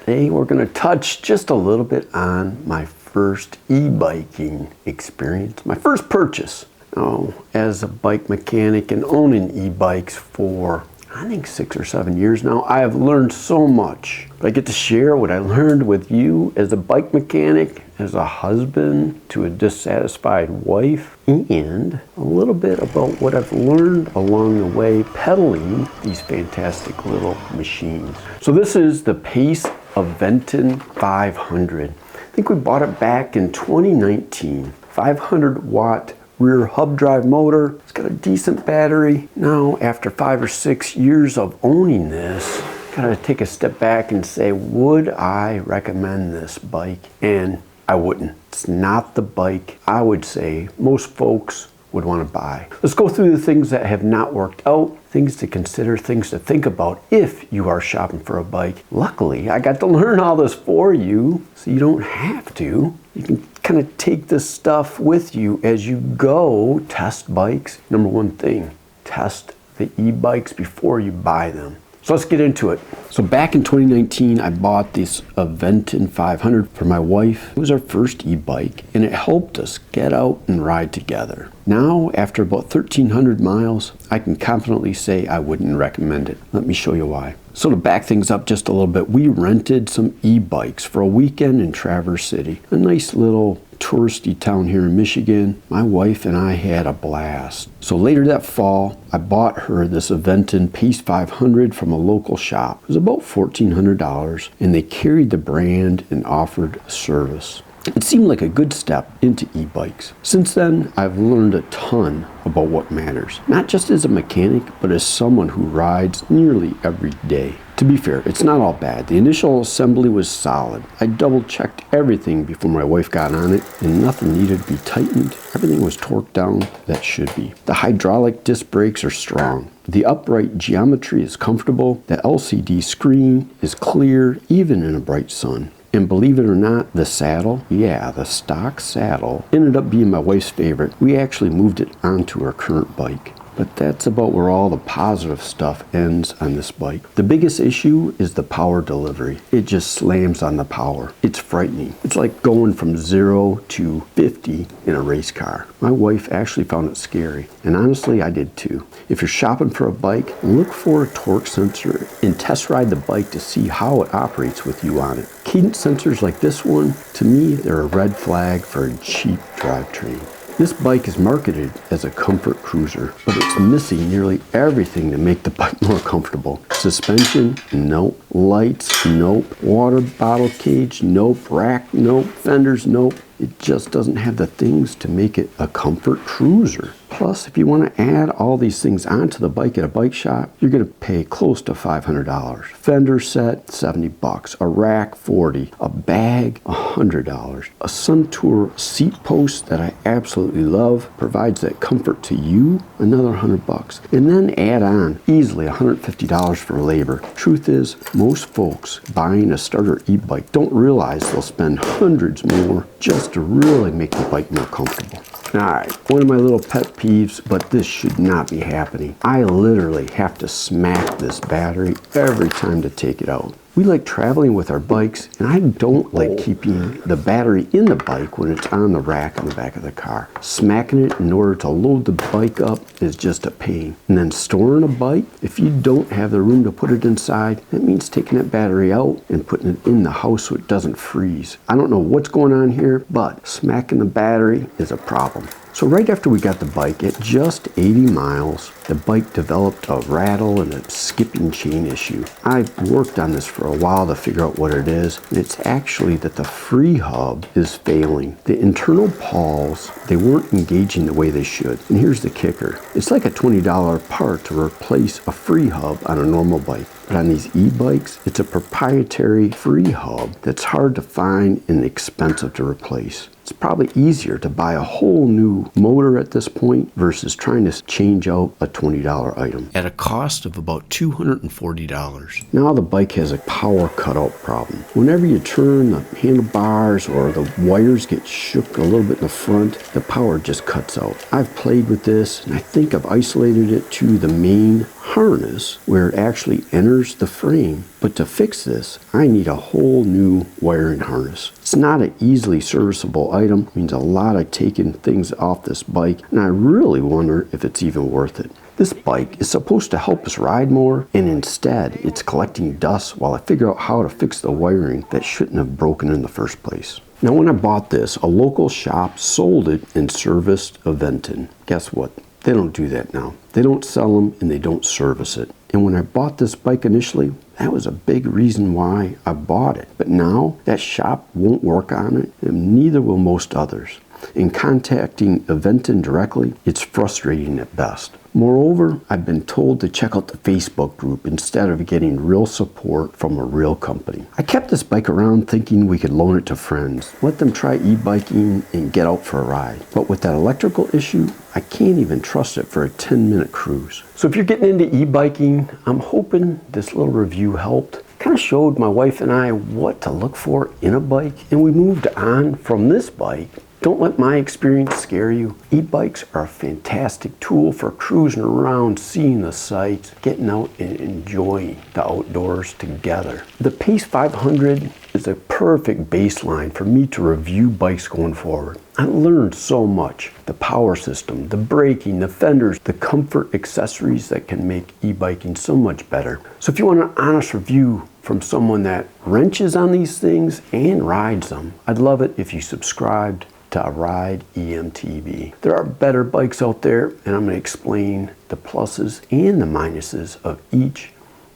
Today we're going to touch just a little bit on my first e-biking experience, my first purchase. Now, as a bike mechanic and owning e-bikes for I think 6 or 7 years now, I have learned so much. But I get to share what I learned with you as a bike mechanic, as a husband to a dissatisfied wife, and a little bit about what I've learned along the way pedaling these fantastic little machines. So this is the Pace Aventon 500. I think we bought it back in 2019. 500 watt rear hub drive motor. It's got a decent battery. Now, after 5 or 6 years of owning this, gotta take a step back and say, would I recommend this bike? And I wouldn't. It's not the bike I would say most folks would want to buy. Let's go through the things that have not worked out, things to consider, things to think about if you are shopping for a bike. Luckily, I got to learn all this for you, so you don't have to. You can kind of take this stuff with you as you go test bikes. Number one thing, test the e-bikes before you buy them. So let's get into it. So back in 2019, I bought this Aventon 500 for my wife. It was our first e-bike, and it helped us get out and ride together. Now, after about 1,300 miles, I can confidently say I wouldn't recommend it. Let me show you why. So to back things up just a little bit, we rented some e-bikes for a weekend in Traverse City, a nice little touristy town here in Michigan. My wife and I had a blast. So later that fall, I bought her this Aventon Pace 500 from a local shop. It was about $1,400, and they carried the brand and offered service. It seemed like a good step into e-bikes. Since then, I've learned a ton about what matters, not just as a mechanic, but as someone who rides nearly every day. To be fair, it's not all bad. The initial assembly was solid. I double-checked everything before my wife got on it, and nothing needed to be tightened. Everything was torqued down that should be. The hydraulic disc brakes are strong. The upright geometry is comfortable. The LCD screen is clear, even in a bright sun. And believe it or not, the saddle, the stock saddle, ended up being my wife's favorite. We actually moved it onto her current bike. But that's about where all the positive stuff ends on this bike. The biggest issue is the power delivery. It just slams on the power. It's frightening. It's like going from 0 to 50 in a race car. My wife actually found it scary, and honestly, I did too. If you're shopping for a bike, look for a torque sensor and test ride the bike to see how it operates with you on it. Cadence sensors like this one, to me, they're a red flag for a cheap drivetrain. This bike is marketed as a comfort cruiser, but it's missing nearly everything to make the bike more comfortable. Suspension, nope. Lights, nope. Water bottle cage, nope. Rack, nope. Fenders, nope. It just doesn't have the things to make it a comfort cruiser. Plus, if you want to add all these things onto the bike at a bike shop, you're going to pay close to $500. Fender set, $70. A rack, $40. A bag, $100. A Suntour seat post that I absolutely love provides that comfort to you, another $100. And then add on easily $150 for labor. Truth is, most folks buying a starter e-bike don't realize they'll spend hundreds more just to really make the bike more comfortable. Alright, one of my little pet peeves, but this should not be happening. I literally have to smack this battery every time to take it out. We like traveling with our bikes, and I don't like keeping the battery in the bike when it's on the rack on the back of the car. Smacking it in order to load the bike up is just a pain. And then storing a bike, if you don't have the room to put it inside, that means taking that battery out and putting it in the house so it doesn't freeze. I don't know what's going on here, but smacking the battery is a problem. So right after we got the bike, at just 80 miles, the bike developed a rattle and a skipping chain issue. I've worked on this for a while to figure out what it is. It's actually that the free hub is failing. The internal pawls, they weren't engaging the way they should. And here's the kicker. It's like a $20 part to replace a free hub on a normal bike. But on these e-bikes, it's a proprietary free hub that's hard to find and expensive to replace. It's probably easier to buy a whole new motor at this point versus trying to change out a $20 item at a cost of about $240. Now the bike has a power cutout problem. Whenever you turn the handlebars or the wires get shook a little bit in the front, the power just cuts out. I've played with this and I think I've isolated it to the main harness where it actually enters the frame. But to fix this, I need a whole new wiring harness. It's not an easily serviceable item. It means a lot of taking things off this bike, and I really wonder if it's even worth it. This bike is supposed to help us ride more, and instead it's collecting dust while I figure out how to fix the wiring that shouldn't have broken in the first place. Now when I bought this, a local shop sold it and serviced Aventon. Guess what? They don't do that now. They don't sell them and they don't service it. And when I bought this bike initially, that was a big reason why I bought it. But now that shop won't work on it, and neither will most others. In contacting Aventon directly, it's frustrating at best. Moreover, I've been told to check out the Facebook group instead of getting real support from a real company. I kept this bike around thinking we could loan it to friends, let them try e-biking and get out for a ride. But with that electrical issue, I can't even trust it for a 10-minute cruise. So if you're getting into e-biking, I'm hoping this little review helped. Kind of showed my wife and I what to look for in a bike, and we moved on from this bike. Don't let my experience scare you. E-bikes are a fantastic tool for cruising around, seeing the sights, getting out and enjoying the outdoors together. The Pace 500 is a perfect baseline for me to review bikes going forward. I learned so much. The power system, the braking, the fenders, the comfort accessories that can make e-biking so much better. So if you want an honest review from someone that wrenches on these things and rides them, I'd love it if you subscribed to Ride EMTV. There are better bikes out there, and I'm going to explain the pluses and the minuses of each,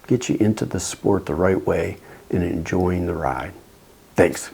get you into the sport the right way and enjoying the ride. Thanks.